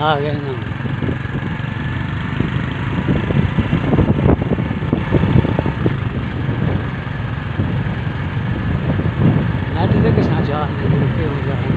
आ गए ना नेट दे किस चाह रुके हो जाए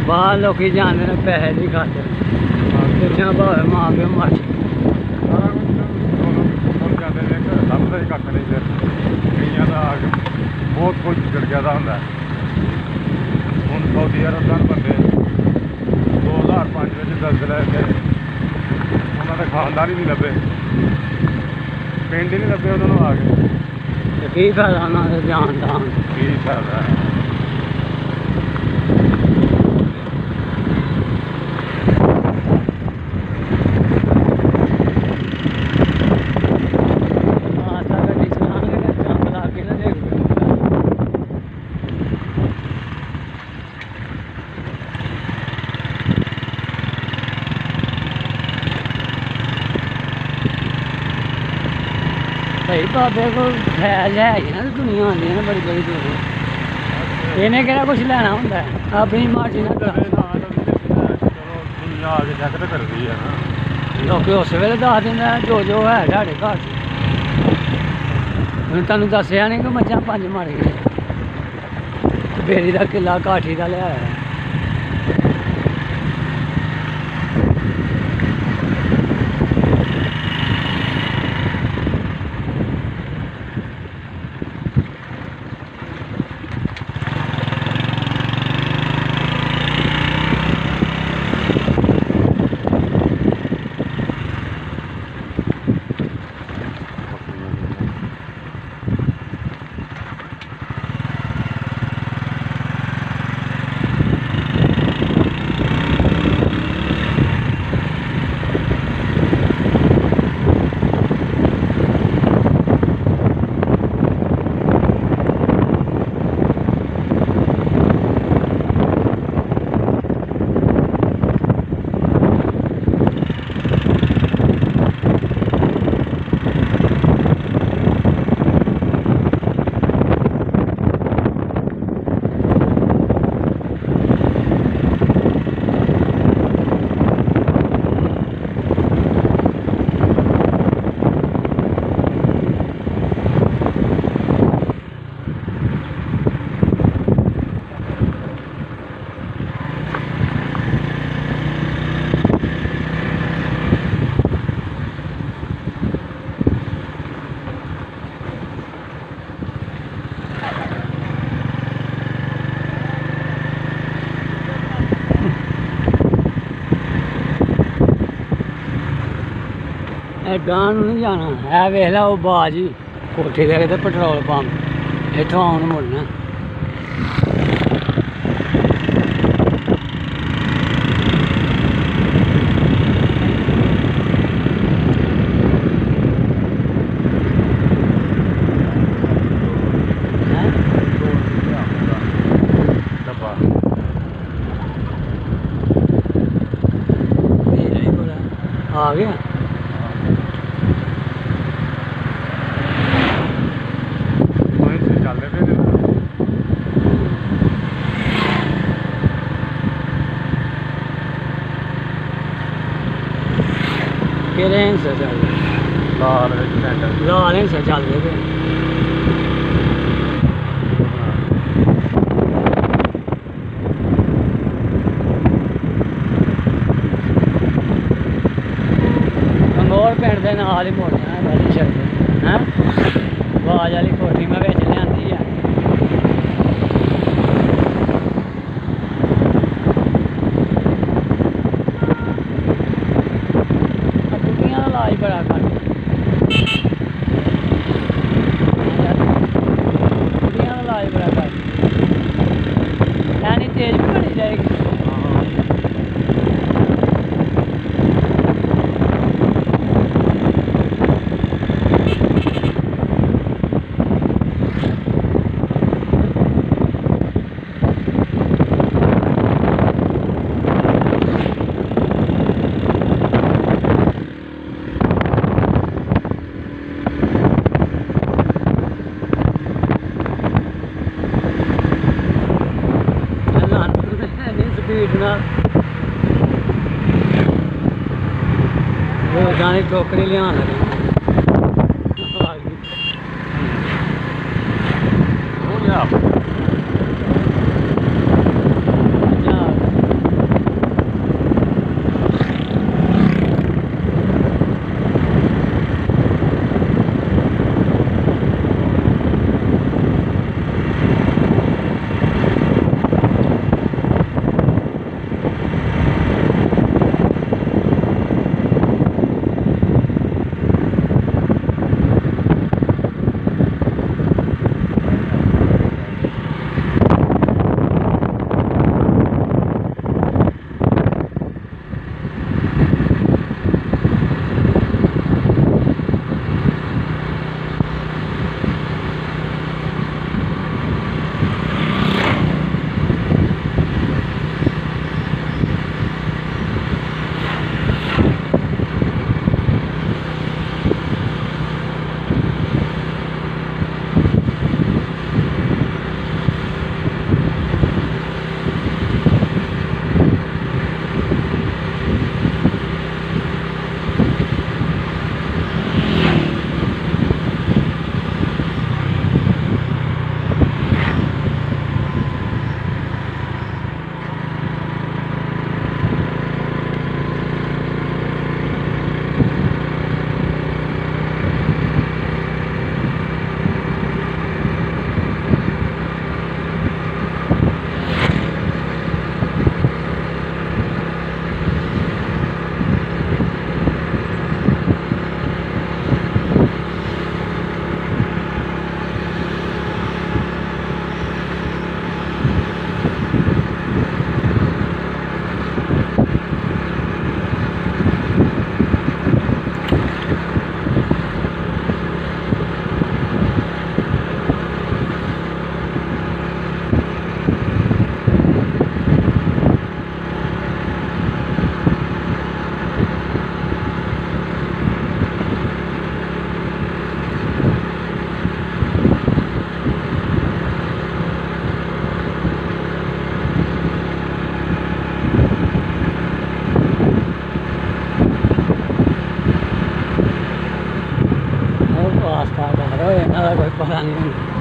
बाहर लोग जाते हैं पैसे नहीं खाते दुनिया भावे मां प्यो मर बहुत कुछ बिगड़ गया होंगे हूँ सऊदी अरब बंदे 2005 में दस लैके उन्होंने खानदान ही नहीं लभे पिंड ही नहीं लभे उन्होंने आ गए की फायदा उन्होंने जान का की फायदा है भाई बाबे को फैल है ना दुनिया आती है ना बड़ी बड़ी दूर इन्हें क्या कुछ लेना होंगे अपनी मर्जी ना दुनिया आगे चेक तो करती है ना लोग उस वेले दस दिंदा जो है साढ़े घर तुहानू दस्सिया नहीं कि मझां 5 मर गई बेरी का किला काठी का लिया है गां नहीं जाना है वेख ला वो बाज ही कोठी दे पेट्रोल पंप इतों आन मुड़ना ਆ ਗਿਆ ਕੋਈ ਸੇ ਚੱਲਦੇ ਪਏ ਨੇ ਕਿਹੜੇ ਹਿੰਸੇ ਚੱਲਦੇ ਲਾਲ ਵਿੱਚ ਸੈਂਟਰ ਲਾਲ ਹਿੰਸੇ ਚੱਲਦੇ ਪਏ ਮੰਗੋਲ ਪਿੰਡ ਦੇ ਨਾਲ ਹੀ ਮੋੜਨਾ ਵਾਲੀ ਸ਼ਰਤ ਹੈ ਆਵਾਜ਼ ਵਾਲੀ ਕੋਠੀ ਮੈਂ ਵਿੱਚ ਲਿਆਂਦੀ ਆ ਕੁੱਤੀਆਂ ਦਾ ਇਲਾਜ ਬੜਾ ਕਰਦੇ ਕੁੱਤੀਆਂ ਦਾ ਇਲਾਜ ਬੜਾ ਕਰਦੇ ਐਨੀ ਤੇਜ਼ ਵੀ ਬੜੀ ਜਾਏਗੀ स्पीड ना जाने टोकरी लिया लगे हो गया कोई पता नहीं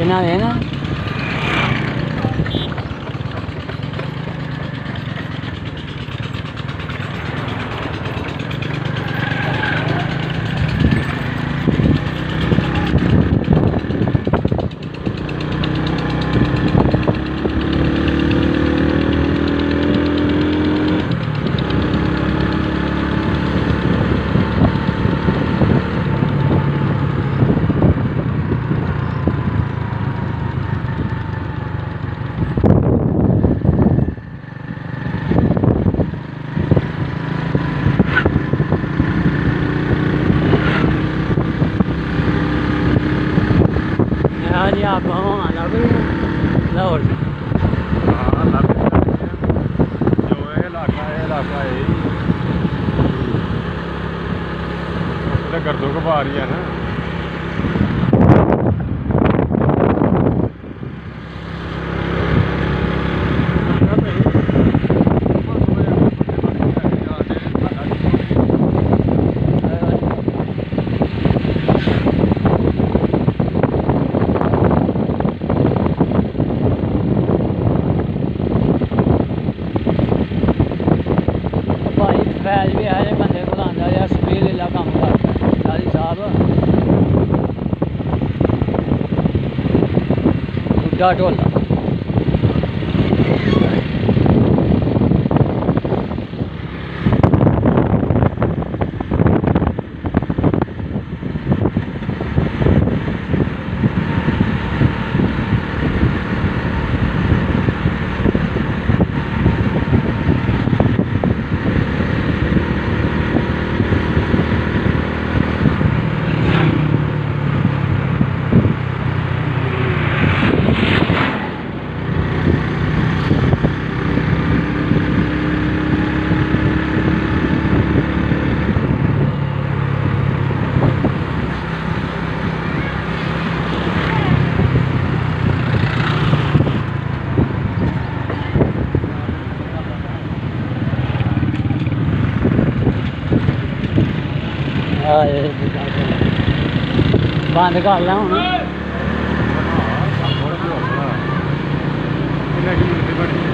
ਕਿੰਨਾ ਦੇ ਨਾ ਜੀ ਆਪਾਂ ਲੱਗ ਰਹੀ ਲਾਹੌਰ ਹਾਂ ਲੱਗ ਜੋ ਇਹ ਇਲਾਕਾ ਹੈ ਉੱਥੇ ਗਰਦੋ ਘਬਾ ਰਹੀ ਹੈ ਨਾ ਫੈਲ ਵੀ ਇਹੋ ਜਿਹੇ ਬੰਦੇ ਕੋਲ ਆਉਂਦਾ ਜਿਹੜਾ ਸਪੀਡ ਲੀਲਾ ਕੰਮ ਕਰਦਾ ਸ਼ਾਦੀ ਸਾਹਿਬ ਬੁੱਢਾ ਢੋਲਾ ਬੰਦ ਕਰ ਲਾ ਹੁਣ ਕਿੰਨਾ ਕੀ ਮਿਲਦੀ ਬਣੀ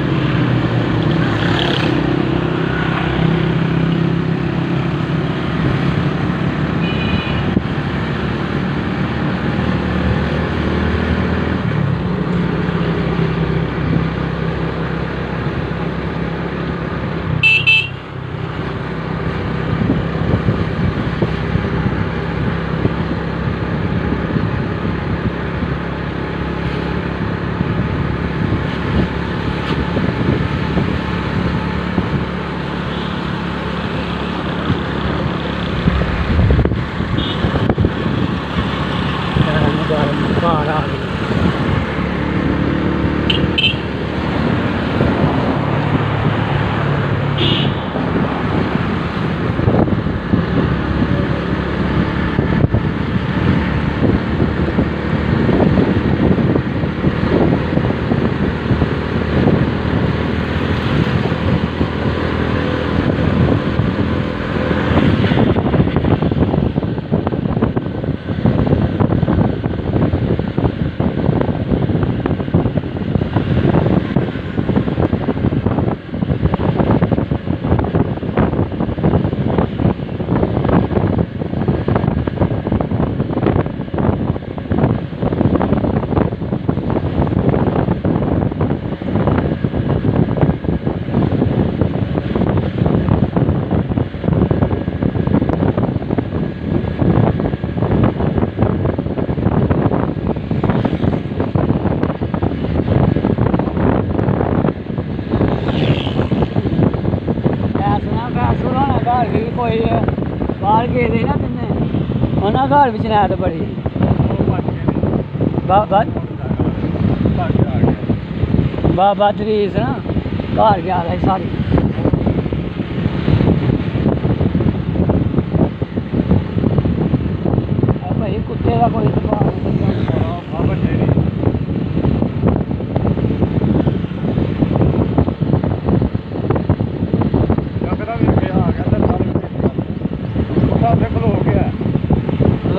ਘਰ ਆ ਗਈ ਘਰ ਵੀ ਕੋਈ ਬਾਹਰ ਗਏ ਦੇ ਨਾ ਤਿੰਨੇ ਉਹਨਾਂ ਘਰ ਵਿੱਚ ਨੈਟ ਬੜੀ ਬਾਬਾ ਤਰੀਸ ਨਾ ਘਰ ਗਿਆ ਸੀ ਸਾਰੀ ਭਾਈ ਕੁੱਤੇ ਦਾ ਕੋਈ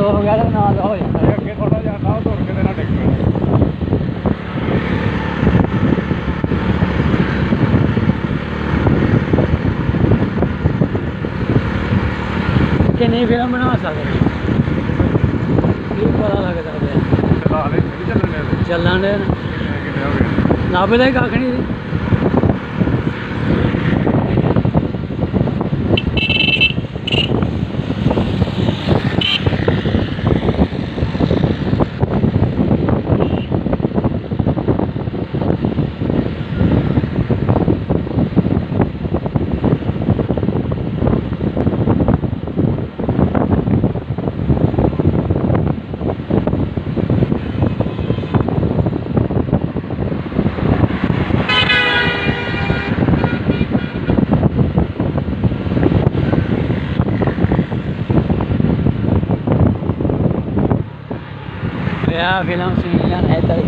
ਹੋ ਗਿਆ ਤਾਂ ਨਾਲ ਹੋ ਜਾਂਦਾ ਅੱਗੇ ਥੋੜਾ ਜਿਹਾ ਨਾ ਤੁਰ ਕੇ ਤੇ ਨਾ ਡਿੱਗ ਪੈਣਾ ਨਹੀਂ ਫਿਲਮ ਬਣਾ ਸਕਦੇ ਕੀ ਪਤਾ ਲੱਗਦਾ ਪਿਆ ਫਿਲਹਾਲ ਇਹ ਨਹੀਂ ਚੱਲਣੇ ਇਹਦੇ। ਚੱਲਣ ਦੇ ਕਿੰਨੇ ਹੋ ਗਏ? ਲੱਭਦਾ ਹੀ ਕੱਖ ਨਹੀਂ ਫਿਲਮ ਸੀ ਜਾਂ ਇੱਧਰ